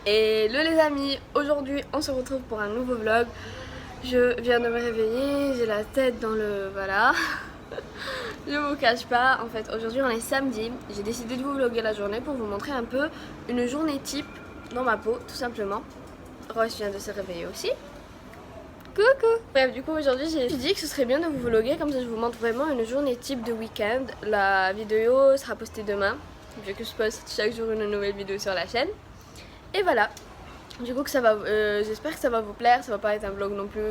Hello les amis, aujourd'hui on se retrouve pour un nouveau vlog. Je viens de me réveiller, j'ai la tête dans le... voilà. Je vous cache pas, en fait aujourd'hui on est samedi. J'ai décidé de vous vlogger la journée pour vous montrer un peu une journée type dans ma peau, tout simplement. Roche vient de se réveiller aussi. Coucou. Bref, du coup aujourd'hui j'ai dit que ce serait bien de vous vlogger, comme ça je vous montre vraiment une journée type de week-end. La vidéo sera postée demain, vu que je poste chaque jour une nouvelle vidéo sur la chaîne. Et voilà, du coup que ça va, j'espère que ça va vous plaire, ça va pas être un vlog non plus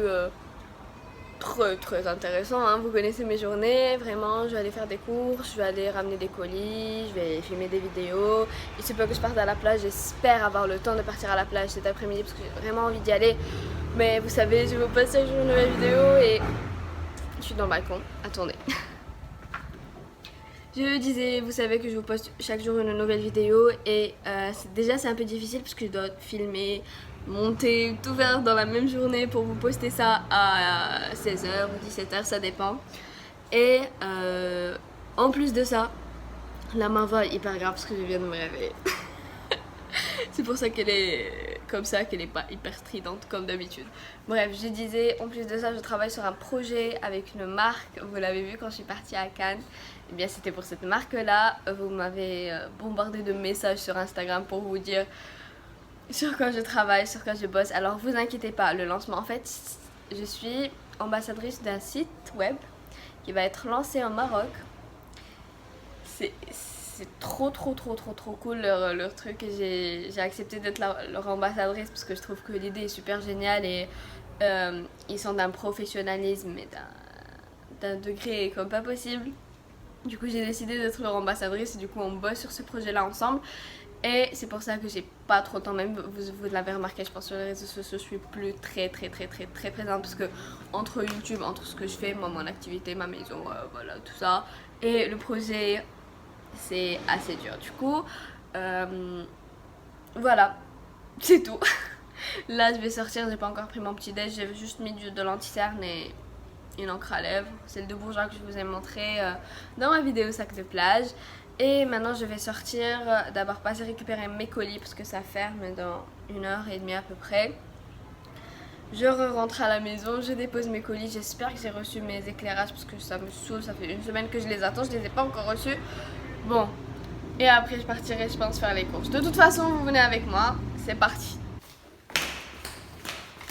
très intéressant, hein. Vous connaissez mes journées, vraiment je vais aller faire des courses, je vais aller ramener des colis, je vais filmer des vidéos. Il se peut que je parte à la plage, j'espère avoir le temps de partir à la plage cet après-midi parce que j'ai vraiment envie d'y aller. Mais vous savez, je vous poste chaque jour une nouvelle vidéo et je suis dans le balcon, attendez. Je disais, vous savez que je vous poste chaque jour une nouvelle vidéo et déjà c'est un peu difficile parce que je dois filmer, monter, tout faire dans la même journée pour vous poster ça à 16h ou 17h, ça dépend. Et en plus de ça, la main va hyper grave parce que je viens de me réveiller. C'est pour ça qu'elle est comme ça, qu'elle n'est pas hyper stridente comme d'habitude. Bref, je disais, en plus de ça, je travaille sur un projet avec une marque. Vous l'avez vu quand je suis partie à Cannes. Et bien, c'était pour cette marque-là. Vous m'avez bombardé de messages sur Instagram pour vous dire sur quoi je travaille, sur quoi je bosse. Alors, vous inquiétez pas, le lancement, en fait, je suis ambassadrice d'un site web qui va être lancé au Maroc. C'est trop cool leur truc et j'ai accepté d'être leur ambassadrice parce que je trouve que l'idée est super géniale et ils sont d'un professionnalisme et d'un degré comme pas possible. Du coup j'ai décidé d'être leur ambassadrice et du coup on bosse sur ce projet là ensemble et c'est pour ça que j'ai pas trop de temps, même vous l'avez remarqué je pense sur les réseaux sociaux, je suis plus très présente parce que entre YouTube, entre ce que je fais, moi mon activité, ma maison, voilà tout ça et le projet c'est assez dur. Du coup, voilà, c'est tout. Là, je vais sortir, j'ai pas encore pris mon petit déj, j'ai juste mis de l'anti-cerne et une encre à lèvres, celle de Bourjois que je vous ai montré dans ma vidéo sac de plage. Et maintenant, je vais sortir, d'abord passer récupérer mes colis parce que ça ferme dans 1h30 à peu près. Je rentre à la maison, je dépose mes colis, j'espère que j'ai reçu mes éclairages parce que ça me saoule, ça fait une semaine que je les attends, je les ai pas encore reçus. Bon, et après je partirai je pense faire les courses. De toute façon vous venez avec moi, c'est parti.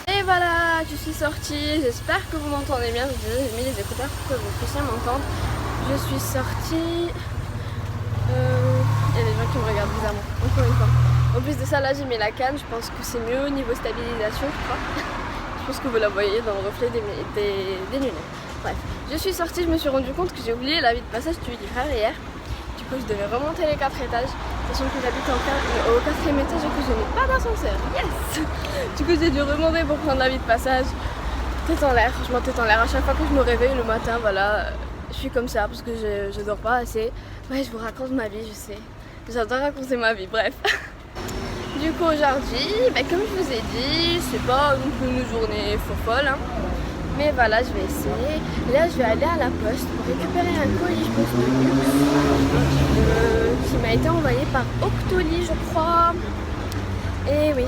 Et voilà, je suis sortie, j'espère que vous m'entendez bien. J'ai mis les écouteurs pour que vous puissiez m'entendre. Je suis sortie. Il y a des gens qui me regardent bizarrement, encore une fois. En plus de ça là j'ai mis la canne, je pense que c'est mieux au niveau stabilisation je crois. Je pense que vous la voyez dans le reflet des lunettes. Bref, je suis sortie, je me suis rendu compte que j'ai oublié la vie de passage du frère hier. Du coup je devais remonter les 4 étages, sachant que j'habite au 4e étage et que je n'ai pas d'ascenseur. Yes. Du coup j'ai dû remonter pour prendre la vie de passage. Tête en l'air, franchement tête en l'air. À chaque fois que je me réveille le matin, voilà, je suis comme ça parce que je dors pas assez. Ouais, je vous raconte ma vie, je sais. J'adore raconter ma vie, bref. Du coup aujourd'hui, comme je vous ai dit, c'est pas une journée folle, hein. Mais voilà, je vais essayer. Et là, je vais aller à la poste pour récupérer un colis, je pense, de luxe qui m'a été envoyé par Octoly, je crois. Et oui.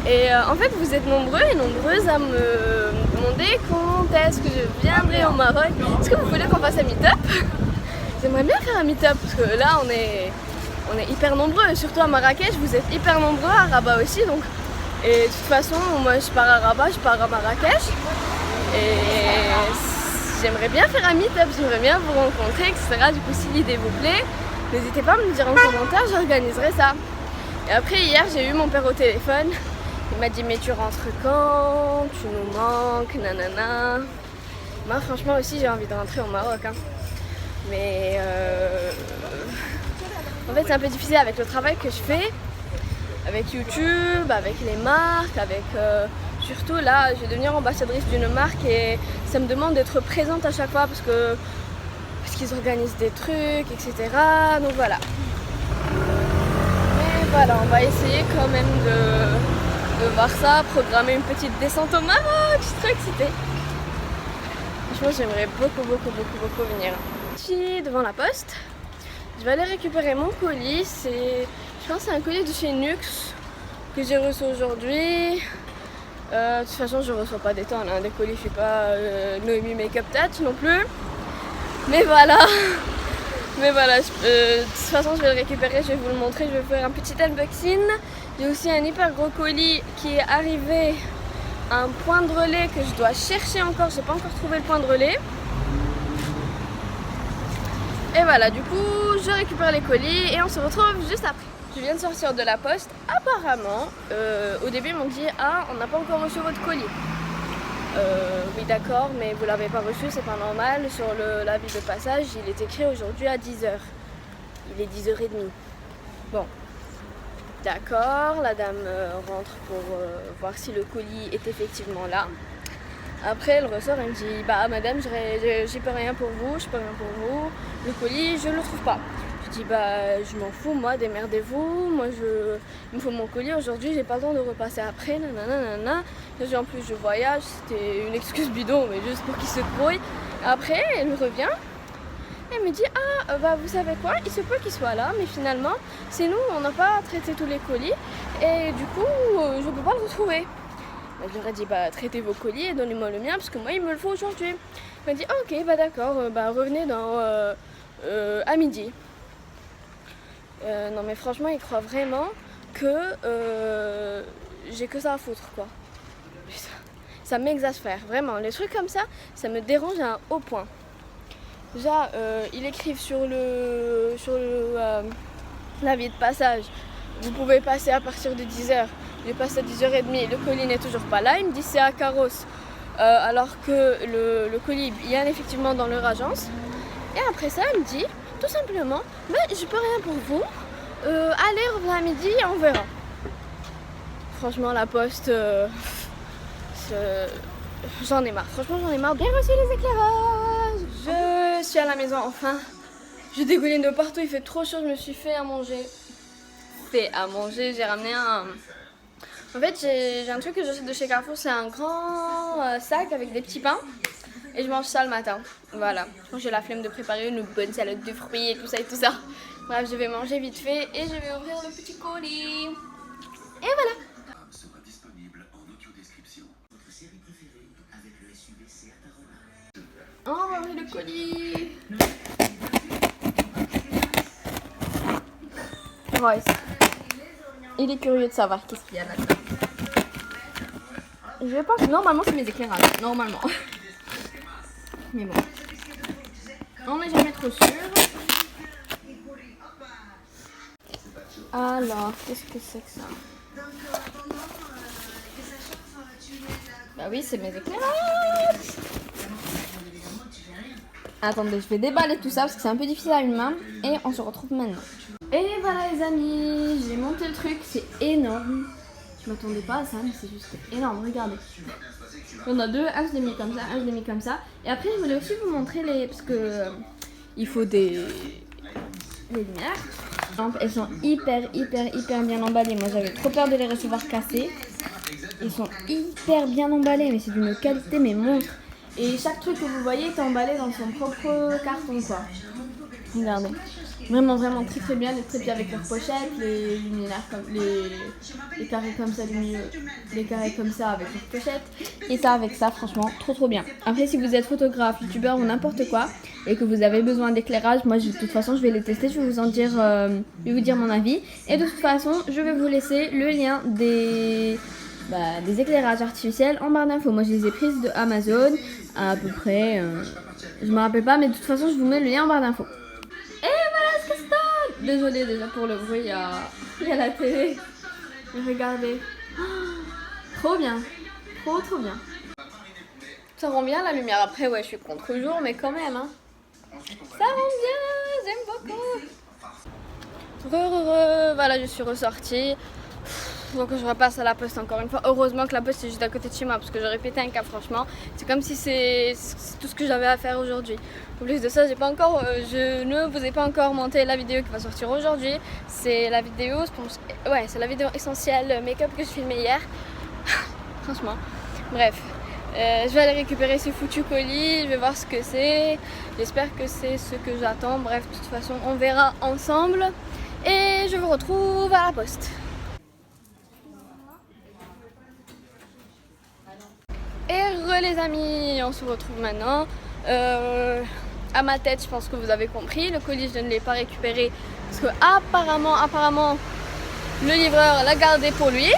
Et en fait, vous êtes nombreux et nombreuses à me demander quand est-ce que je viendrai au Maroc. Est-ce que vous voulez qu'on fasse un meet-up? J'aimerais bien faire un meet-up parce que là, on est hyper nombreux. Surtout à Marrakech, vous êtes hyper nombreux, à Rabat aussi. Donc. Et de toute façon, moi, je pars à Rabat, je pars à Marrakech. Et j'aimerais bien faire un meet-up, j'aimerais bien vous rencontrer, etc. Du coup, si l'idée vous plaît, n'hésitez pas à me le dire en commentaire, j'organiserai ça. Et après, hier, j'ai eu mon père au téléphone. Il m'a dit, mais tu rentres quand? Tu nous manques, nanana. Moi, franchement, aussi, j'ai envie de rentrer au Maroc. Hein. Mais en fait, c'est un peu difficile avec le travail que je fais, avec YouTube, avec les marques, avec... Surtout là, je vais devenir ambassadrice d'une marque et ça me demande d'être présente à chaque fois parce qu'ils organisent des trucs, etc. Donc voilà. Mais voilà, on va essayer quand même de voir ça, programmer une petite descente au Maroc. Je suis trop excitée. Franchement, j'aimerais beaucoup venir. Je suis devant la poste. Je vais aller récupérer mon colis. Je pense que c'est un colis de chez Nux. que j'ai reçu aujourd'hui. De toute façon, je reçois pas des tonnes, hein, des colis, je suis pas Noémie Makeup Touch non plus. Mais voilà, de toute façon, je vais le récupérer, je vais vous le montrer, je vais faire un petit unboxing. J'ai aussi un hyper gros colis qui est arrivé à un point de relais que je dois chercher encore, j'ai pas encore trouvé le point de relais. Et voilà, du coup, je récupère les colis et on se retrouve juste après. Je viens de sortir de la poste. Apparemment, au début, ils m'ont dit « Ah, on n'a pas encore reçu votre colis. » Oui, d'accord, mais vous l'avez pas reçu, c'est pas normal. Sur l'avis de passage, il est écrit aujourd'hui à 10h. Il est 10h30. Bon, d'accord, la dame rentre pour voir si le colis est effectivement là. Après, elle ressort et me dit « Bah, madame, j'y peux rien pour vous, je peux rien pour vous. Le colis, je le trouve pas. » Je dis bah je m'en fous, moi démerdez-vous, il me faut mon colis aujourd'hui, j'ai pas le temps de repasser après, nanana. En plus je voyage, c'était une excuse bidon mais juste pour qu'il se grouille. Après elle revient, elle me dit ah bah vous savez quoi, il se peut qu'il soit là mais finalement c'est nous, on n'a pas traité tous les colis et du coup je peux pas le retrouver. Bah, je leur ai dit bah traitez vos colis et donnez-moi le mien parce que moi il me le faut aujourd'hui. Elle m'a dit ah, ok bah d'accord, bah revenez à midi. Non mais franchement ils croient vraiment que j'ai que ça à foutre quoi. Ça m'exaspère vraiment, les trucs comme ça, ça me dérange à un haut point. Déjà ils écrivent sur l'avis de passage, vous pouvez passer à partir de 10h. Je passe à 10h30, le colis n'est toujours pas là, ils me disent c'est à Carrosse alors que le colis est bien effectivement dans leur agence. Et après ça elle me dit tout simplement, mais je peux rien pour vous, allez revenez à midi et on verra. Franchement la poste, j'en ai marre, franchement j'en ai marre. Bien reçu les éclairages. Je suis à la maison enfin, je dégouline de partout, il fait trop chaud, je me suis fait à manger. J'ai ramené un... En fait j'ai un truc que j'achète de chez Carrefour, c'est un grand sac avec des petits pains. Et je mange ça le matin, voilà. J'ai la flemme de préparer une bonne salade de fruits et tout ça. Bref, je vais manger vite fait et je vais ouvrir le petit colis. Et voilà. On va ouvrir le colis. Royce, il est curieux de savoir qu'est-ce qu'il y a là-dedans. Je pense que normalement c'est mes éclairages, normalement. Mais bon, on n'est jamais trop sûr. Alors, qu'est-ce que c'est que ça? Bah oui, c'est mes éclairages. Attendez, je vais déballer tout ça parce que c'est un peu difficile à une main. Et on se retrouve maintenant. Et voilà les amis, j'ai monté le truc, c'est énorme. Je m'attendais pas à ça, mais c'est juste énorme, regardez. Il y en a deux, un je l'ai mis comme ça, un je l'ai mis comme ça. Et après je voulais aussi vous montrer parce que il faut des lumières. Elles sont hyper bien emballées. Moi j'avais trop peur de les recevoir cassées. Ils sont hyper bien emballés, mais c'est d'une qualité mais monstre. Et chaque truc que vous voyez est emballé dans son propre carton quoi. Regardez. Vraiment très bien, les très bien avec leurs pochettes, les luminaires comme les carrés comme ça du milieu, les carrés comme ça avec leurs pochettes, et ça avec ça, franchement trop bien. Après si vous êtes photographe, youtubeur ou n'importe quoi et que vous avez besoin d'éclairage, moi de toute façon je vais les tester, je vais vous en dire, je vais vous dire mon avis. Et de toute façon je vais vous laisser le lien des éclairages artificiels en barre d'infos. Moi je les ai prises de Amazon à peu près, je me rappelle pas, mais de toute façon je vous mets le lien en barre d'infos. Et voilà ce que c'est. Désolée déjà pour le bruit, il y a la télé. Mais regardez. Oh, trop bien. Trop bien. Ça rend bien la lumière. Après, ouais, je suis contre-jour, mais quand même. Hein. Ça rend bien. J'aime beaucoup. Voilà, je suis ressortie. Donc je repasse à la poste encore une fois. Heureusement que la poste est juste à côté de chez moi parce que j'aurais pété un câble franchement. C'est comme si c'est tout ce que j'avais à faire aujourd'hui. En plus de ça, je ne vous ai pas encore monté la vidéo qui va sortir aujourd'hui. C'est la vidéo, c'est la vidéo essentielle make-up que je filmais hier. Franchement. Bref, je vais aller récupérer ce foutu colis. Je vais voir ce que c'est. J'espère que c'est ce que j'attends. Bref, de toute façon, on verra ensemble. Et je vous retrouve à la poste. les amis, on se retrouve maintenant. À ma tête, je pense que vous avez compris, le colis je ne l'ai pas récupéré parce que apparemment le livreur l'a gardé pour lui.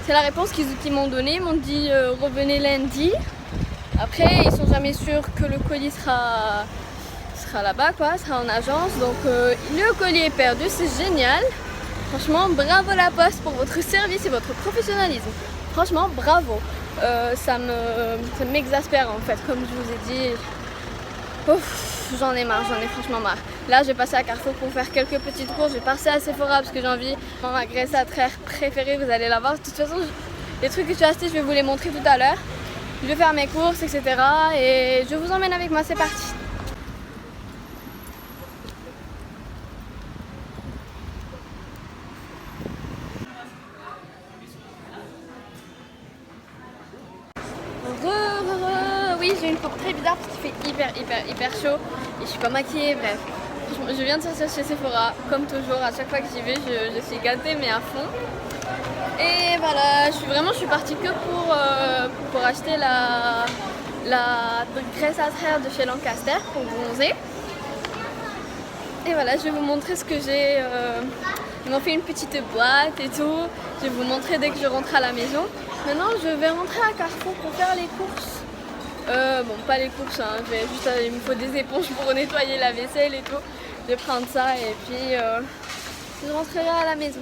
C'est la réponse qu'ils m'ont donnée, ils m'ont dit revenez lundi. Après ils sont jamais sûrs que le colis sera là-bas quoi, sera en agence. Donc le colis est perdu, c'est génial. Franchement bravo la poste pour votre service et votre professionnalisme. Franchement bravo. Ça m'exaspère en fait, comme je vous ai dit. J'en ai franchement marre. Là, j'ai passé à Carrefour pour faire quelques petites courses. J'ai passé à Sephora parce que j'ai envie. Ma graisse à traire préférée, vous allez la voir. De toute façon, les trucs que j'ai achetés, je vais vous les montrer tout à l'heure. Je vais faire mes courses, etc. Et je vous emmène avec moi, c'est parti. Oui, j'ai une peau très bizarre parce qu'il fait hyper chaud et je suis pas maquillée, bref. Je viens de sortir chez Sephora, comme toujours, à chaque fois que j'y vais, je suis gâtée mais à fond. Et voilà, je suis partie que pour acheter la graisse à traire de chez Lancaster pour bronzer. Et voilà, je vais vous montrer ce que j'ai. Ils m'ont fait une petite boîte et tout. Je vais vous montrer dès que je rentre à la maison. Maintenant, je vais rentrer à Carrefour pour faire les courses. Bon, pas les courses, hein. Il me faut des éponges pour nettoyer la vaisselle et tout. Je vais prendre ça et puis je rentrerai à la maison.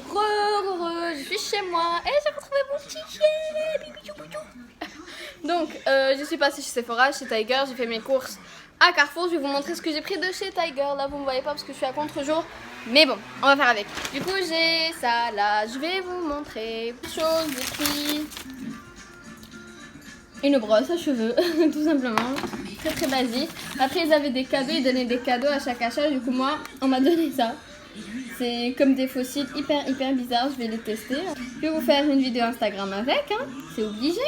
Je suis chez moi et j'ai retrouvé mon petit chien. Donc, je suis passée chez Sephora, chez Tiger, j'ai fait mes courses à Carrefour. Je vais vous montrer ce que j'ai pris de chez Tiger. Là, vous me voyez pas parce que je suis à contre-jour. Mais bon, on va faire avec. Du coup, j'ai ça là. Je vais vous montrer. Chose, j'ai pris une brosse à cheveux, tout simplement. Très basique. Après, ils avaient des cadeaux. Ils donnaient des cadeaux à chaque achat. Du coup, moi, on m'a donné ça. C'est comme des fossiles hyper bizarres. Je vais les tester. Je vais vous faire une vidéo Instagram avec. Hein. C'est obligé.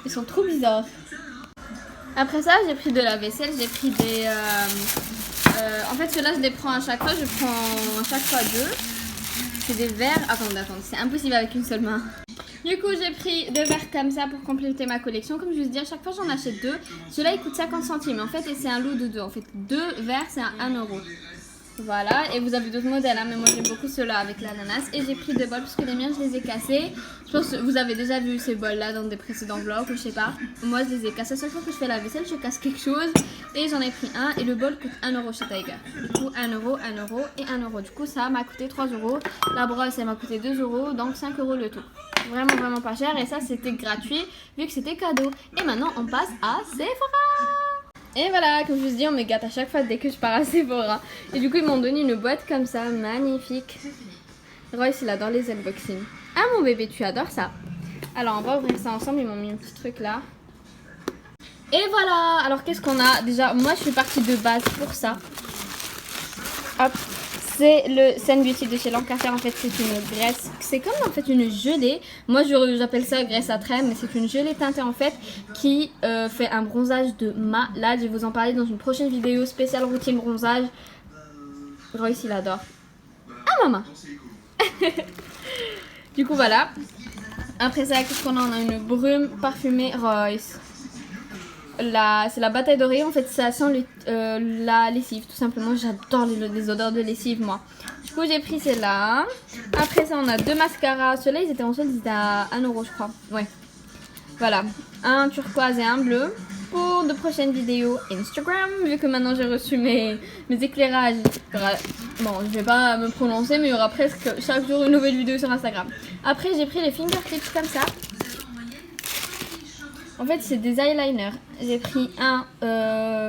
Ils sont trop bizarres. Après ça, j'ai pris de la vaisselle. J'ai pris des... en fait, ceux-là, je les prends à chaque fois. Je prends à chaque fois 2. C'est des verres. Attendez. C'est impossible avec une seule main. Du coup, j'ai pris 2 verres comme ça pour compléter ma collection. Comme je vous dis, à chaque fois, j'en achète 2. Ceux-là, ils coûtent 50 centimes. En fait, et c'est un lot de 2. En fait, 2 verres, c'est à 1 euro. Voilà, et vous avez d'autres modèles, hein, mais moi j'aime beaucoup ceux-là avec l'ananas. Et j'ai pris 2 bols parce que les miens je les ai cassés. Je pense que vous avez déjà vu ces bols-là dans des précédents vlogs, ou je sais pas. Moi je les ai cassés. À chaque fois que je fais la vaisselle, je casse quelque chose. Et j'en ai pris un, et le bol coûte 1 euro chez Tiger. Du coup, 1 euro, 1 euro et 1 euro. Du coup, ça m'a coûté 3 euros. La brosse, elle m'a coûté 2 euros, donc 5 euros le tout. Vraiment pas cher, et ça c'était gratuit vu que c'était cadeau. Et maintenant, on passe à Sephora. Et voilà, comme je vous dis, on me gâte à chaque fois dès que je pars à Sephora. Et du coup, ils m'ont donné une boîte comme ça, magnifique. Royce, il adore les unboxings. Ah mon bébé, tu adores ça. Alors, on va ouvrir ça ensemble. Ils m'ont mis un petit truc là. Et voilà. Alors, qu'est-ce qu'on a? Déjà, moi, je suis partie de base pour ça. Hop. C'est le Sun Beauty de chez Lancaster. En fait, c'est une graisse. C'est comme en fait une gelée. Moi, j'appelle ça graisse à traire, mais c'est une gelée teintée en fait qui fait un bronzage de malade. Je vais vous en parler dans une prochaine vidéo spéciale routine bronzage. Royce, il adore. Ah, maman. Du coup, voilà. Après ça, qu'est-ce qu'on a? On a une brume parfumée Royce. C'est la bataille d'oreiller, en fait ça sent la lessive tout simplement. J'adore les odeurs de lessive moi. Du coup j'ai pris celle-là. Après ça on a 2 mascaras. Ceux-là ils étaient en solde, ils étaient à 1 euro je crois. Ouais. Voilà, un turquoise et un bleu. Pour de prochaines vidéos Instagram, vu que maintenant j'ai reçu mes éclairages. Bon, je vais pas me prononcer, mais il y aura presque chaque jour une nouvelle vidéo sur Instagram. Après j'ai pris les fingertips comme ça. En fait, c'est des eyeliners. J'ai pris un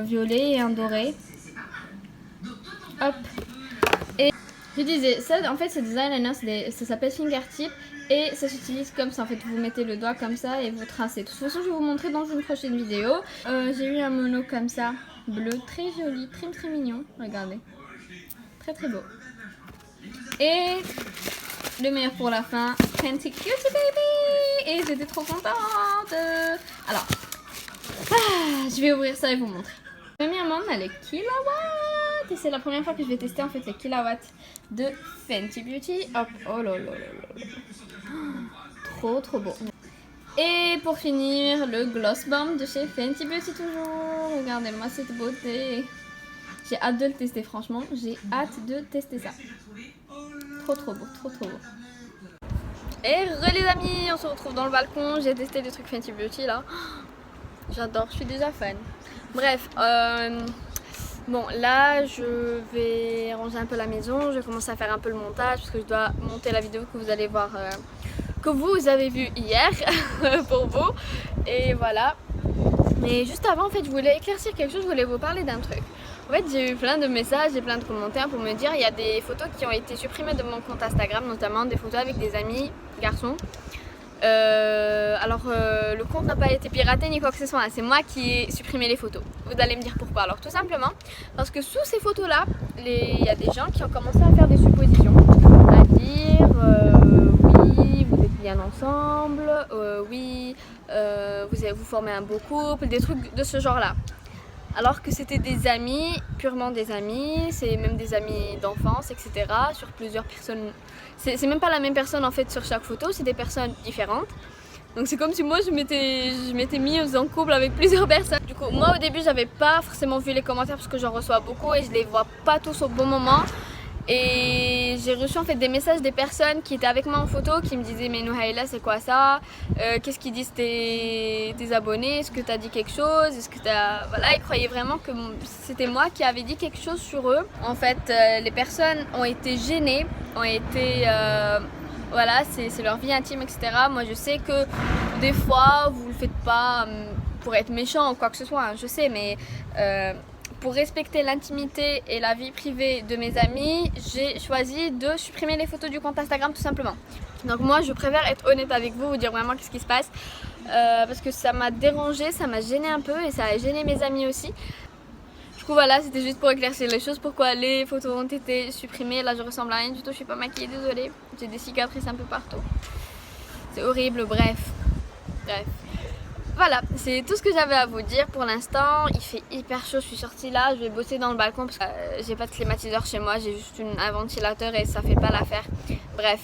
violet et un doré. Hop. Et je disais, ça, en fait, c'est des eyeliners. Ça s'appelle fingertip. Et ça s'utilise comme ça. En fait, vous mettez le doigt comme ça et vous tracez. De toute façon, je vais vous montrer dans une prochaine vidéo. J'ai eu un mono comme ça. Bleu, très joli, très mignon. Regardez. Très beau. Et le meilleur pour la fin, Fenty Cutie Baby. Et j'étais trop contente. Alors, je vais ouvrir ça et vous montrer. Premièrement, on a les kilowatts. Et c'est la première fois que je vais tester en fait les kilowatts de Fenty Beauty. Hop, oh là là là là. Trop beau. Et pour finir, le Gloss Bomb de chez Fenty Beauty toujours. Regardez-moi cette beauté. J'ai hâte de le tester, franchement. J'ai hâte de tester ça. Trop trop beau, trop trop beau. Et les amis, on se retrouve dans le balcon. J'ai testé des trucs Fenty Beauty là. J'adore, je suis déjà fan. Bref, bon là je vais ranger un peu la maison. Je vais commencer à faire un peu le montage parce que je dois monter la vidéo que vous allez voir, que vous avez vue hier pour vous. Et voilà. Mais juste avant, en fait, je voulais éclaircir quelque chose. Je voulais vous parler d'un truc. En fait, j'ai eu plein de messages et plein de commentaires pour me dire il y a des photos qui ont été supprimées de mon compte Instagram, notamment des photos avec des amis garçons. Le compte n'a pas été piraté ni quoi que ce soit, c'est moi qui ai supprimé les photos. Vous allez me dire pourquoi. Alors tout simplement parce que sous ces photos là, il y a des gens qui ont commencé à faire des suppositions, à dire oui vous êtes bien ensemble, oui vous formez un beau couple, des trucs de ce genre là. Alors que c'était des amis, purement des amis, c'est même des amis d'enfance, etc. Sur plusieurs personnes. C'est même pas la même personne en fait sur chaque photo, c'est des personnes différentes. Donc c'est comme si moi je m'étais mise en couple avec plusieurs personnes. Du coup, moi au début j'avais pas forcément vu les commentaires parce que j'en reçois beaucoup et je les vois pas tous au bon moment. Et j'ai reçu en fait des messages des personnes qui étaient avec moi en photo qui me disaient mais Nouhaila c'est quoi ça, qu'est-ce qu'ils disent tes abonnés, est-ce que tu as dit quelque chose, est-ce que voilà, ils croyaient vraiment que c'était moi qui avais dit quelque chose sur eux. En fait les personnes ont été gênées, ont été voilà, c'est leur vie intime, etc. Moi je sais que des fois vous le faites pas pour être méchant ou quoi que ce soit, hein, je sais, mais pour respecter l'intimité et la vie privée de mes amis, j'ai choisi de supprimer les photos du compte Instagram tout simplement. Donc moi je préfère être honnête avec vous, vous dire vraiment qu'est-ce qui se passe, parce que ça m'a dérangé, ça m'a gêné un peu et ça a gêné mes amis aussi. Du coup voilà, c'était juste pour éclaircir les choses, pourquoi les photos ont été supprimées. Là je ressemble à rien du tout, je suis pas maquillée, désolée. J'ai des cicatrices un peu partout. C'est horrible, bref. Voilà, c'est tout ce que j'avais à vous dire pour l'instant. Il fait hyper chaud, je suis sortie là, je vais bosser dans le balcon parce que j'ai pas de climatiseur chez moi, j'ai juste un ventilateur et ça fait pas l'affaire. Bref,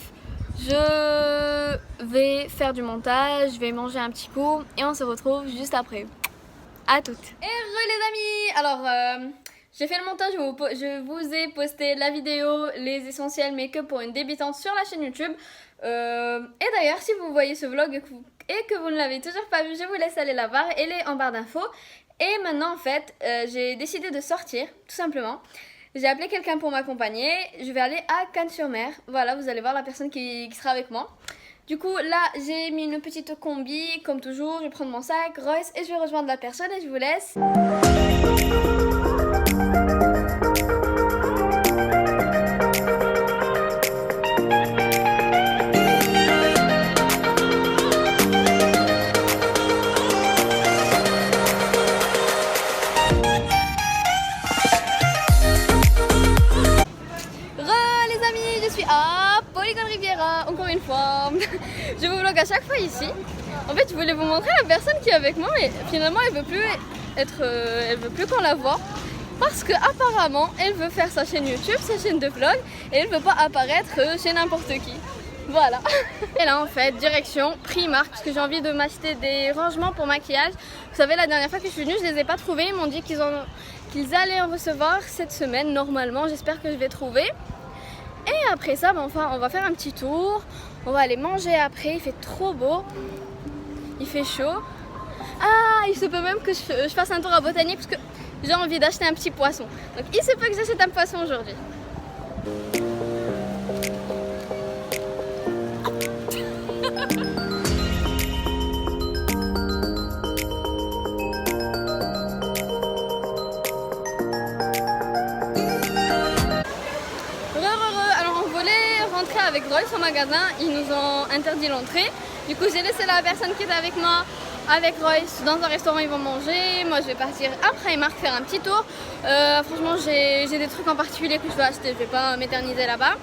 je vais faire du montage, je vais manger un petit coup et on se retrouve juste après. À toutes. Et les amis, alors j'ai fait le montage, je vous ai posté la vidéo, les essentiels make-up pour une débutante sur la chaîne YouTube. Et d'ailleurs, si vous voyez ce vlog et que vous ne l'avez toujours pas vu, je vous laisse aller la voir, elle est en barre d'infos. Et maintenant en fait, j'ai décidé de sortir, tout simplement. J'ai appelé quelqu'un pour m'accompagner, je vais aller à Cannes-sur-Mer. Voilà, vous allez voir la personne qui sera avec moi. Du coup, là, j'ai mis une petite combi, comme toujours, je vais prendre mon sac, Royce, et je vais rejoindre la personne et je vous laisse. Encore une fois, je vous vlog à chaque fois ici. En fait, je voulais vous montrer la personne qui est avec moi, mais finalement, elle veut plus qu'on la voit parce que apparemment, elle veut faire sa chaîne YouTube, sa chaîne de vlog, et elle veut pas apparaître chez n'importe qui. Voilà. Et là, en fait, direction Primark parce que j'ai envie de m'acheter des rangements pour maquillage. Vous savez, la dernière fois que je suis venue, je les ai pas trouvés. Ils m'ont dit qu'ils allaient en recevoir cette semaine normalement. J'espère que je vais trouver. Et après ça, enfin, on va faire un petit tour. On va aller manger après. Il fait trop beau. Il fait chaud. Ah, il se peut même que je fasse un tour à Botanique parce que j'ai envie d'acheter un petit poisson. Donc il se peut que j'achète un poisson aujourd'hui. Avec Royce au magasin, ils nous ont interdit l'entrée. Du coup, j'ai laissé la personne qui était avec moi, avec Royce, dans un restaurant. Ils vont manger. Moi, je vais partir à Primark faire un petit tour. Franchement, j'ai des trucs en particulier que je veux acheter. Je vais pas m'éterniser là-bas.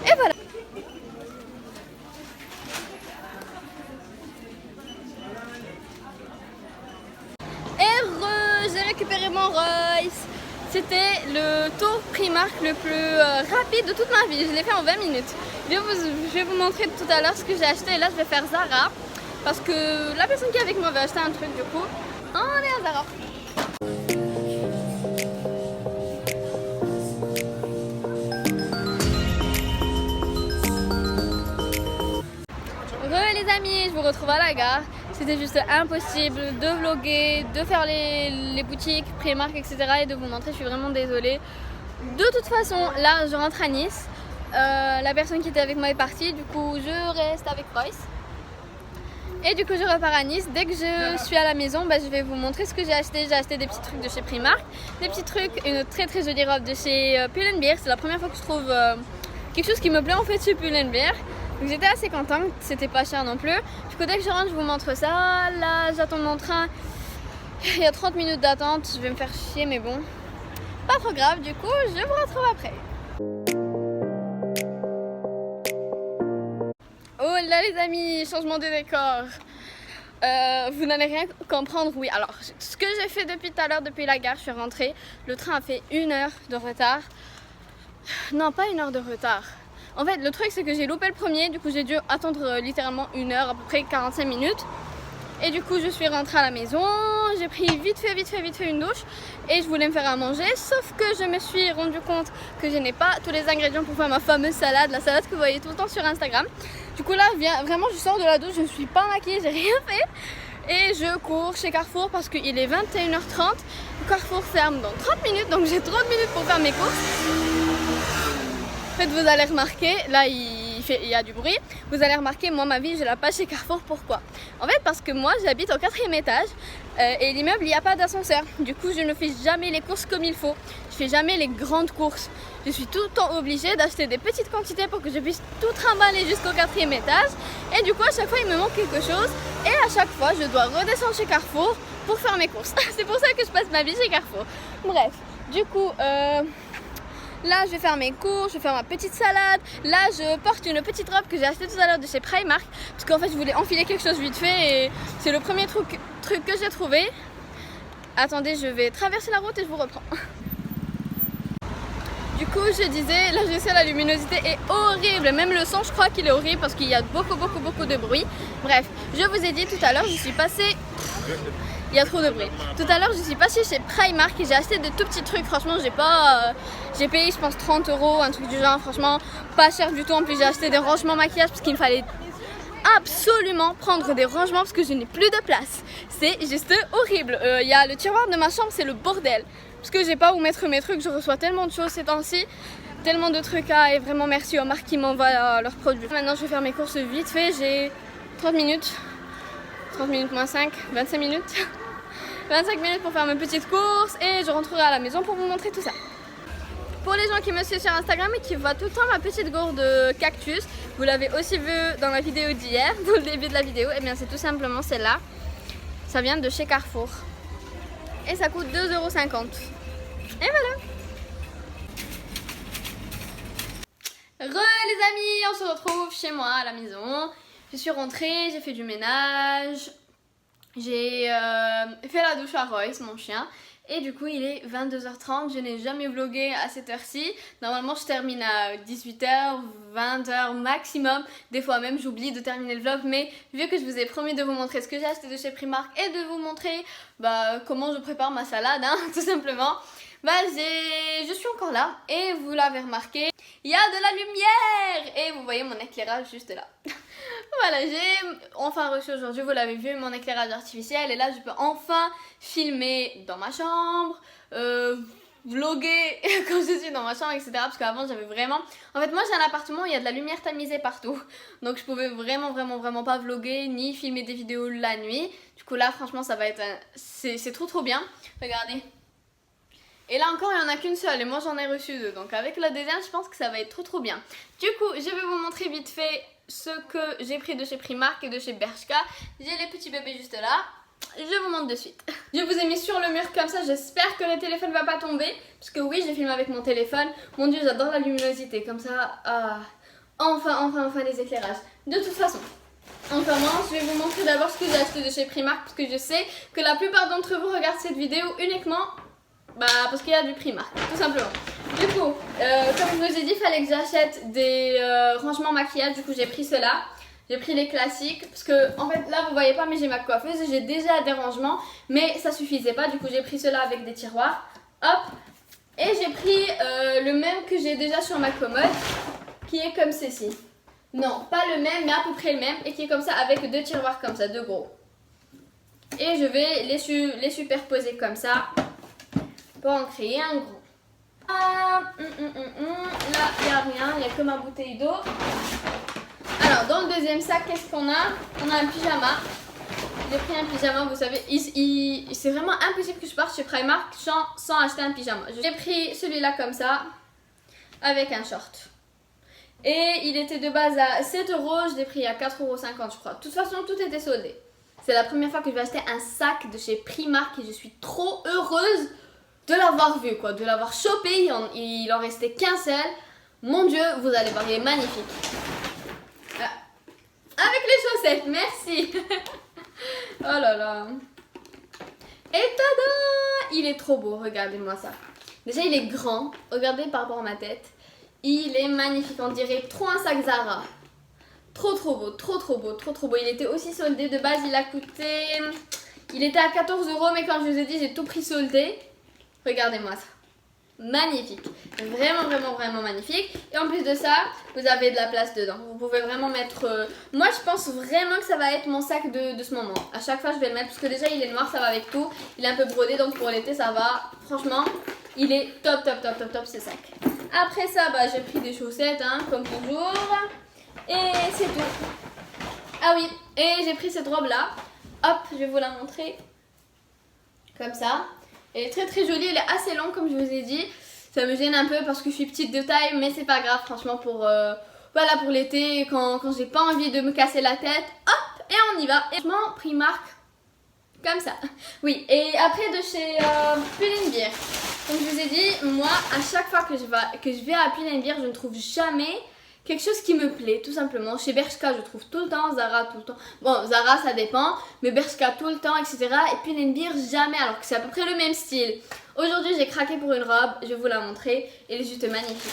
Et voilà. Et j'ai récupéré mon Royce. C'était le tour Primark le plus rapide de toute ma vie. Je l'ai fait en 20 minutes. Je vais vous montrer tout à l'heure ce que j'ai acheté. Et là, je vais faire Zara. parce que la personne qui est avec moi va acheter un truc du coup. On est à Zara. Les amis, je vous retrouve à la gare. C'était juste impossible de vlogger, de faire les boutiques, Primark, etc. et de vous montrer. Je suis vraiment désolée. De toute façon, là, je rentre à Nice. La personne qui était avec moi est partie. Du coup, je reste avec Royce. Et du coup, je repars à Nice. Dès que je suis à la maison, je vais vous montrer ce que j'ai acheté. J'ai acheté des petits trucs de chez Primark, des petits trucs, une très très jolie robe de chez Pull&Bear. C'est la première fois que je trouve quelque chose qui me plaît en fait chez Pull&Bear. Donc j'étais assez contente, c'était pas cher non plus. Du coup dès que je rentre je vous montre ça. Là j'attends mon train, il y a 30 minutes d'attente, je vais me faire chier mais bon, pas trop grave, du coup je vous retrouve après. Oh là les amis, changement de décor. Vous n'allez rien comprendre, oui. Alors ce que j'ai fait depuis tout à l'heure, depuis la gare, je suis rentrée, le train a fait 1 heure de retard. Non, pas 1 heure de retard. En fait, le truc c'est que j'ai loupé le premier, du coup j'ai dû attendre littéralement 1 heure, à peu près 45 minutes. Et du coup je suis rentrée à la maison, j'ai pris vite fait une douche et je voulais me faire à manger. Sauf que je me suis rendu compte que je n'ai pas tous les ingrédients pour faire ma fameuse salade, la salade que vous voyez tout le temps sur Instagram. Du coup là, vraiment je sors de la douche, je ne suis pas maquillée, j'ai rien fait. Et je cours chez Carrefour parce qu'il est 21h30. Carrefour ferme dans 30 minutes, donc j'ai 30 minutes pour faire mes courses. En fait, vous allez remarquer, là il y a du bruit, vous allez remarquer, moi ma vie je la passe chez Carrefour, pourquoi? En fait parce que moi j'habite au 4e étage et l'immeuble il n'y a pas d'ascenseur, du coup je ne fais jamais les courses comme il faut, je fais jamais les grandes courses, je suis tout le temps obligée d'acheter des petites quantités pour que je puisse tout trimballer jusqu'au 4e étage et du coup à chaque fois il me manque quelque chose et à chaque fois je dois redescendre chez Carrefour pour faire mes courses, c'est pour ça que je passe ma vie chez Carrefour. Bref, du coup là je vais faire mes courses, je vais faire ma petite salade. Là je porte une petite robe que j'ai achetée tout à l'heure de chez Primark. Parce qu'en fait je voulais enfiler quelque chose vite fait et c'est le premier truc que j'ai trouvé. Attendez, je vais traverser la route et je vous reprends. Du coup je disais, là je sais la luminosité est horrible. Même le son je crois qu'il est horrible parce qu'il y a beaucoup de bruit. Bref, je vous ai dit tout à l'heure je suis passée... Il y a trop de bruit. Tout à l'heure je suis passée chez Primark et j'ai acheté de tout petits trucs. Franchement j'ai payé je pense 30 €, un truc du genre. Franchement pas cher du tout. En plus j'ai acheté des rangements maquillage parce qu'il me fallait absolument prendre des rangements parce que je n'ai plus de place. C'est juste horrible. Il y a le tiroir de ma chambre, c'est le bordel. Parce que j'ai pas où mettre mes trucs. Je reçois tellement de choses ces temps-ci. Tellement de trucs et vraiment merci aux marques qui m'envoient leurs produits. Maintenant je vais faire mes courses vite fait. J'ai 30 minutes. 30 minutes moins 5, 25 minutes. 25 minutes pour faire mes petites courses et je rentrerai à la maison pour vous montrer tout ça. Pour les gens qui me suivent sur Instagram et qui voient tout le temps ma petite gourde de cactus, vous l'avez aussi vu dans la vidéo d'hier, dans le début de la vidéo, et bien c'est tout simplement celle-là. Ça vient de chez Carrefour. Et ça coûte 2,50 €. Et voilà. Les amis, on se retrouve chez moi à la maison. Je suis rentrée, j'ai fait du ménage. J'ai fait la douche à Royce, mon chien. Et du coup il est 22h30, je n'ai jamais vlogué à cette heure-ci. Normalement je termine à 18h, 20h maximum. Des fois même j'oublie de terminer le vlog. Mais vu que je vous ai promis de vous montrer ce que j'ai acheté de chez Primark et de vous montrer comment je prépare ma salade, tout simplement. Je suis encore là et vous l'avez remarqué, il y a de la lumière et vous voyez mon éclairage juste là. Voilà, j'ai enfin reçu aujourd'hui, vous l'avez vu, mon éclairage artificiel et là je peux enfin filmer dans ma chambre, vlogger quand je suis dans ma chambre, etc. Parce qu'avant j'avais vraiment... En fait moi j'ai un appartement où il y a de la lumière tamisée partout. Donc je pouvais vraiment pas vlogger ni filmer des vidéos la nuit. Du coup là franchement ça va être... C'est trop bien. Regardez. Et là encore, il n'y en a qu'une seule et moi j'en ai reçu 2. Donc avec la deuxième, je pense que ça va être trop bien. Du coup, je vais vous montrer vite fait ce que j'ai pris de chez Primark et de chez Bershka. J'ai les petits bébés juste là. Je vous montre de suite. Je vous ai mis sur le mur comme ça. J'espère que le téléphone ne va pas tomber. Parce que oui, j'ai filmé avec mon téléphone. Mon Dieu, j'adore la luminosité. Comme ça, enfin les éclairages. De toute façon... On commence, je vais vous montrer d'abord ce que j'ai acheté de chez Primark. Parce que je sais que la plupart d'entre vous regardent cette vidéo uniquement... parce qu'il y a du Primark, tout simplement. Du coup, comme je vous ai dit, il fallait que j'achète des rangements maquillage. Du coup, j'ai pris cela. J'ai pris les classiques parce que en fait là vous voyez pas mais j'ai ma coiffeuse et j'ai déjà des rangements mais ça suffisait pas, du coup j'ai pris cela avec des tiroirs. Hop. Et j'ai pris le même que j'ai déjà sur ma commode qui est comme ceci. Non, pas le même mais à peu près le même et qui est comme ça avec deux tiroirs comme ça, deux gros. Et je vais les superposer comme ça pour en créer un gros. Ah, Là, il n'y a rien, il n'y a que ma bouteille d'eau. Alors, dans le deuxième sac, qu'est-ce qu'on a? On a un pyjama. J'ai pris un pyjama, vous savez, c'est vraiment impossible que je parte chez Primark sans acheter un pyjama. J'ai pris celui-là comme ça, avec un short. Et il était de base à 7 euros, je l'ai pris à 4,50 € je crois. De toute façon, tout était soldé. C'est la première fois que je vais acheter un sac de chez Primark et je suis trop heureuse de l'avoir vu, quoi, de l'avoir chopé. Il en restait qu'un seul. Mon Dieu, vous allez voir, il est magnifique. Avec les chaussettes, merci. Oh là là. Et tada! Il est trop beau, regardez-moi ça. Déjà, il est grand. Regardez par rapport à ma tête. Il est magnifique, on dirait trop un sac Zara. Trop beau, trop beau. Il était aussi soldé, de base il a coûté... Il était à 14 € mais quand je vous ai dit j'ai tout pris soldé. Regardez-moi ça. Magnifique. Vraiment magnifique. Et en plus de ça, vous avez de la place dedans. Vous pouvez vraiment mettre... Moi je pense vraiment que ça va être mon sac de ce moment. À chaque fois je vais le mettre parce que déjà il est noir, ça va avec tout. Il est un peu brodé donc pour l'été ça va. Franchement, il est top ce sac. Après ça, bah, j'ai pris des chaussettes hein, comme toujours. Et c'est tout. Ah oui, et j'ai pris cette robe là. Hop, je vais vous la montrer. Comme ça. Elle est très jolie, elle est assez longue comme je vous ai dit. Ça me gêne un peu parce que je suis petite de taille, mais c'est pas grave franchement pour voilà, pour l'été quand j'ai pas envie de me casser la tête. Hop, et on y va. Et franchement, Primark comme ça. Oui, et après de chez Pull&Bear. Comme je vous ai dit, moi à chaque fois que je vais à Pull&Bear, je ne trouve jamais quelque chose qui me plaît, tout simplement. Chez Bershka, je trouve tout le temps, Zara tout le temps. Bon, Zara, ça dépend, mais Bershka tout le temps, etc. Et Pull&Bear, jamais, alors que c'est à peu près le même style. Aujourd'hui, j'ai craqué pour une robe, je vais vous la montrer. Elle est juste magnifique.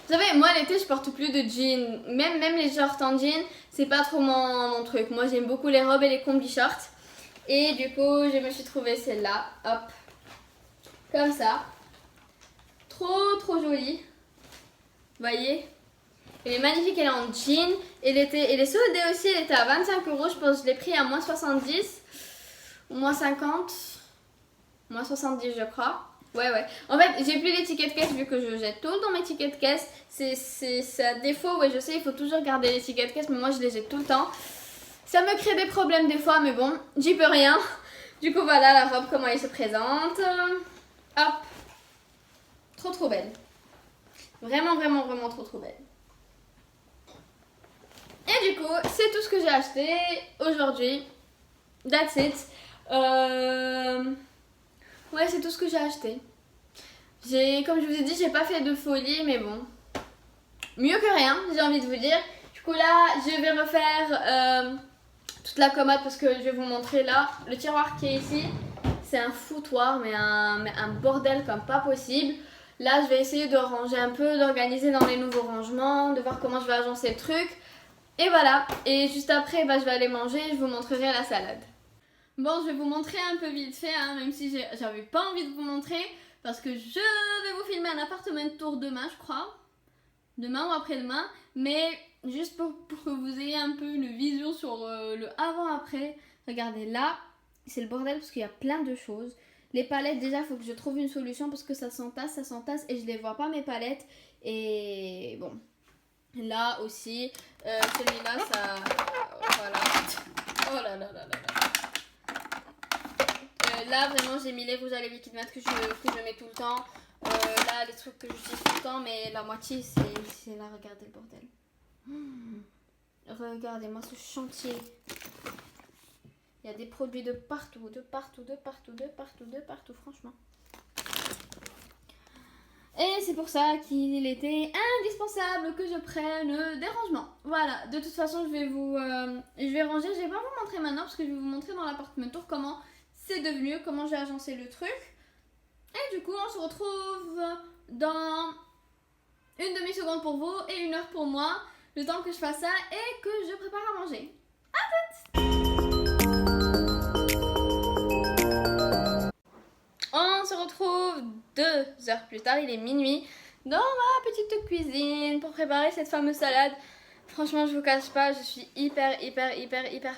Vous savez, moi l'été, je porte plus de jeans. Même les shorts en jean, c'est pas trop mon truc. Moi, j'aime beaucoup les robes et les combi shorts. Et du coup, je me suis trouvé celle-là. Hop. Comme ça. Trop jolie. Vous voyez, elle est magnifique, elle est en jean. Elle est soldée aussi, elle était à 25 €. Je pense que je l'ai pris à moins 70 ou moins 50. Moins 70 je crois. Ouais. En fait, j'ai plus les tickets de caisse vu que je jette tout le temps mes tickets de caisse. C'est un défaut, ouais je sais, il faut toujours garder les tickets de caisse, mais moi je les jette tout le temps. Ça me crée des problèmes des fois, mais bon, j'y peux rien. Du coup voilà la robe, comment elle se présente. Hop. Trop belle. Vraiment trop belle. Et du coup, c'est tout ce que j'ai acheté aujourd'hui. That's it. Ouais, c'est tout ce que j'ai acheté. Comme je vous ai dit, j'ai pas fait de folie, mais bon. Mieux que rien, j'ai envie de vous dire. Du coup là, je vais refaire toute la commode parce que je vais vous montrer là. Le tiroir qui est ici, c'est un foutoir, mais un bordel comme pas possible. Là, je vais essayer de ranger un peu, d'organiser dans les nouveaux rangements, de voir comment je vais agencer le truc. Et voilà. Et juste après, bah, je vais aller manger et je vous montrerai la salade. Bon, je vais vous montrer un peu vite fait, hein, même si j'avais pas envie de vous montrer. Parce que je vais vous filmer un appartement tour demain, je crois. Demain ou après-demain. Mais juste pour que vous ayez un peu une vision sur le avant-après. Regardez, là, c'est le bordel parce qu'il y a plein de choses. Les palettes, déjà, il faut que je trouve une solution parce que ça s'entasse et je les vois pas mes palettes. Et bon, là aussi, celui-là, ça... Voilà. Oh là là. Là, vraiment, j'ai mis les rouges à lèvres liquide mat que je mets tout le temps. Là, les trucs que j'utilise tout le temps, mais la moitié, c'est là, regardez le bordel. Regardez-moi ce chantier. Il y a des produits de partout, franchement. Et c'est pour ça qu'il était indispensable que je prenne des rangements. Voilà, de toute façon, je vais ranger. Je vais pas vous montrer maintenant parce que je vais vous montrer dans l'appartement tour comment c'est devenu, comment j'ai agencé le truc. Et du coup, on se retrouve dans une demi-seconde pour vous et 1 heure pour moi. le temps que je fasse ça et que je prépare à manger. On se retrouve 2 heures plus tard, il est minuit, dans ma petite cuisine pour préparer cette fameuse salade. Franchement, je vous cache pas, je suis hyper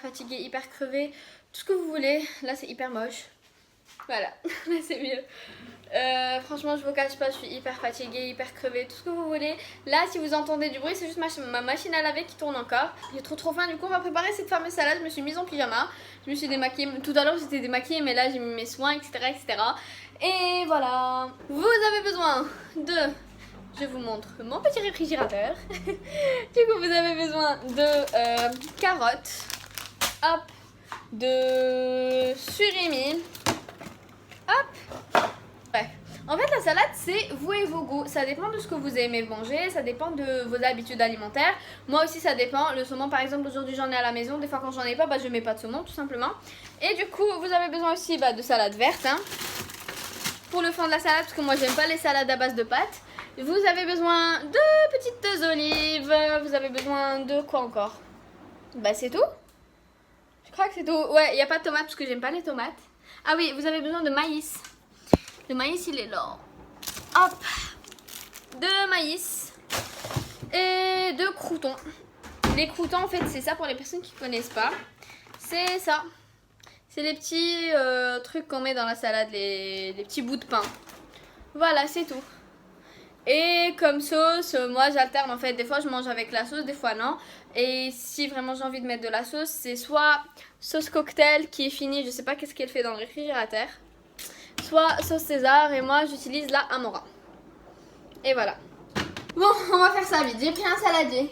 fatiguée, hyper crevée, tout ce que vous voulez. Là, c'est hyper moche. Voilà, là c'est mieux. Franchement, je vous cache pas, je suis hyper fatiguée, hyper crevée, tout ce que vous voulez. Là, si vous entendez du bruit, c'est juste ma machine à laver qui tourne encore. J'ai trop faim, du coup, on va préparer cette fameuse salade. Je me suis mise en pyjama, je me suis démaquillée. Tout à l'heure, j'étais démaquillée, mais là, j'ai mis mes soins, etc. Et voilà. Vous avez besoin de... Je vous montre mon petit réfrigérateur. Du coup, vous avez besoin de carottes, hop, de surimi, hop. Bref, en fait la salade c'est vous et vos goûts, ça dépend de ce que vous aimez manger, ça dépend de vos habitudes alimentaires. Moi aussi ça dépend, le saumon par exemple aujourd'hui j'en ai à la maison, des fois quand j'en ai pas je mets pas de saumon tout simplement. Et du coup vous avez besoin aussi de salade verte pour le fond de la salade parce que moi j'aime pas les salades à base de pâtes. Vous avez besoin de petites olives, vous avez besoin de quoi encore? C'est tout. Je crois que c'est tout. Ouais, il n'y a pas de tomates parce que j'aime pas les tomates. Ah oui, vous avez besoin de maïs. Le maïs, il est là. Hop. De maïs. Et de croûtons. Les croûtons, en fait, c'est ça pour les personnes qui ne connaissent pas. C'est ça. C'est les petits trucs qu'on met dans la salade, les petits bouts de pain. Voilà, c'est tout. Et comme sauce, moi j'alterne en fait, des fois je mange avec la sauce, des fois non. Et si vraiment j'ai envie de mettre de la sauce, c'est soit sauce cocktail qui est finie, je sais pas qu'est-ce qu'elle fait dans le réfrigérateur, soit sauce César et moi j'utilise la Amora. Et voilà. Bon, on va faire ça vite. J'ai pris un saladier.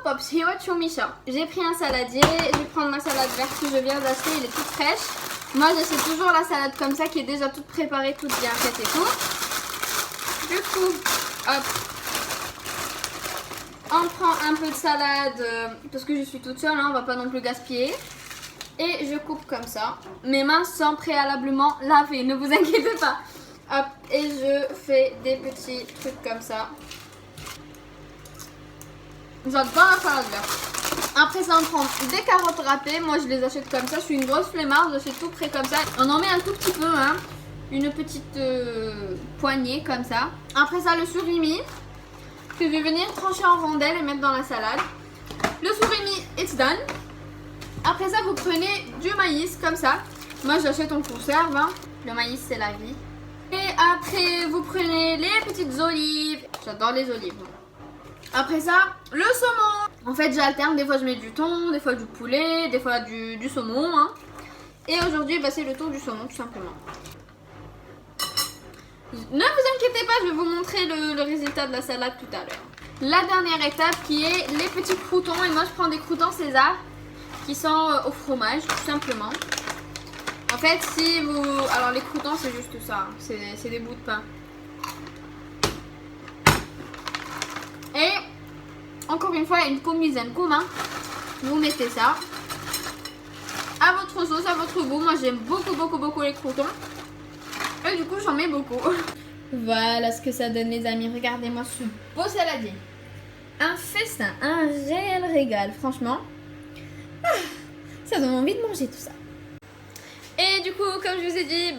Hop, c'est Misha. J'ai pris un saladier, je vais prendre ma salade verte que je viens d'acheter, elle est toute fraîche. Moi j'achète toujours la salade comme ça qui est déjà toute préparée, toute bien faite et tout. Du coup... Hop. On prend un peu de salade parce que je suis toute seule, on va pas non plus gaspiller. Et je coupe comme ça. Mes mains sont préalablement lavées, ne vous inquiétez pas. Hop, et je fais des petits trucs comme ça. J'adore la salade verte. Après ça, on prend des carottes râpées. Moi, je les achète comme ça. Je suis une grosse flemmarde, j'achète tout prêt comme ça. On en met un tout petit peu, une petite poignée comme ça. Après ça, le surimi que je vais venir trancher en rondelles et mettre dans la salade. Le surimi it's done. Après ça, vous prenez du maïs comme ça. Moi j'achète en conserve, le maïs c'est la vie. Et après vous prenez les petites olives. J'adore les olives. Après ça, le saumon. En fait j'alterne, des fois je mets du thon, des fois du poulet, des fois du saumon. Et aujourd'hui c'est le tour du saumon tout simplement. Ne vous inquiétez pas, je vais vous montrer le résultat de la salade tout à l'heure. La dernière étape qui est les petits croûtons. Et moi je prends des croûtons César qui sont au fromage tout simplement. En fait si vous... Alors les croûtons c'est juste ça, c'est des bouts de pain. Et encore une fois il y a une commissaire commun. Vous mettez ça à votre sauce, à votre goût. Moi j'aime beaucoup les croûtons. Et du coup j'en mets beaucoup. Voilà ce que ça donne les amis. Regardez-moi ce beau saladier. Un festin, un réel régal franchement. Ça donne envie de manger tout ça. Et du coup comme je vous ai dit,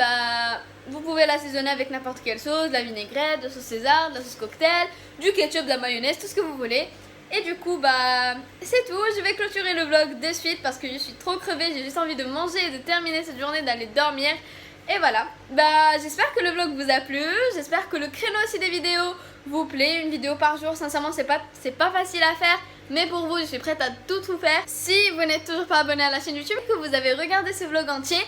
vous pouvez l'assaisonner avec n'importe quelle sauce. De la vinaigrette, de la sauce César, de la sauce cocktail, du ketchup, de la mayonnaise, tout ce que vous voulez. Et du coup c'est tout. Je vais clôturer le vlog de suite parce que je suis trop crevée. J'ai juste envie de manger et de terminer cette journée, d'aller dormir. Et voilà, j'espère que le vlog vous a plu, j'espère que le créneau aussi des vidéos vous plaît. Une vidéo par jour, sincèrement c'est pas facile à faire, mais pour vous je suis prête à tout faire. Si vous n'êtes toujours pas abonné à la chaîne YouTube, que vous avez regardé ce vlog entier,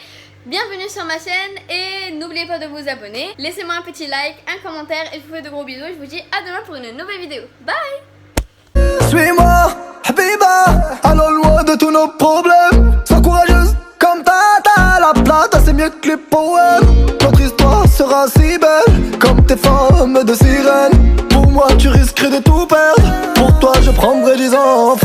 bienvenue sur ma chaîne et n'oubliez pas de vous abonner. Laissez-moi un petit like, un commentaire et je vous fais de gros bisous. Je vous dis à demain pour une nouvelle vidéo. Bye. Suis-moi, Habiba, allons loin de tous nos problèmes. Sois courageuse comme Tata, la plata c'est mieux que les poèmes. Notre histoire sera si belle comme tes formes de sirène. Pour moi tu risquerais de tout perdre, pour toi je prendrai 10 enfants.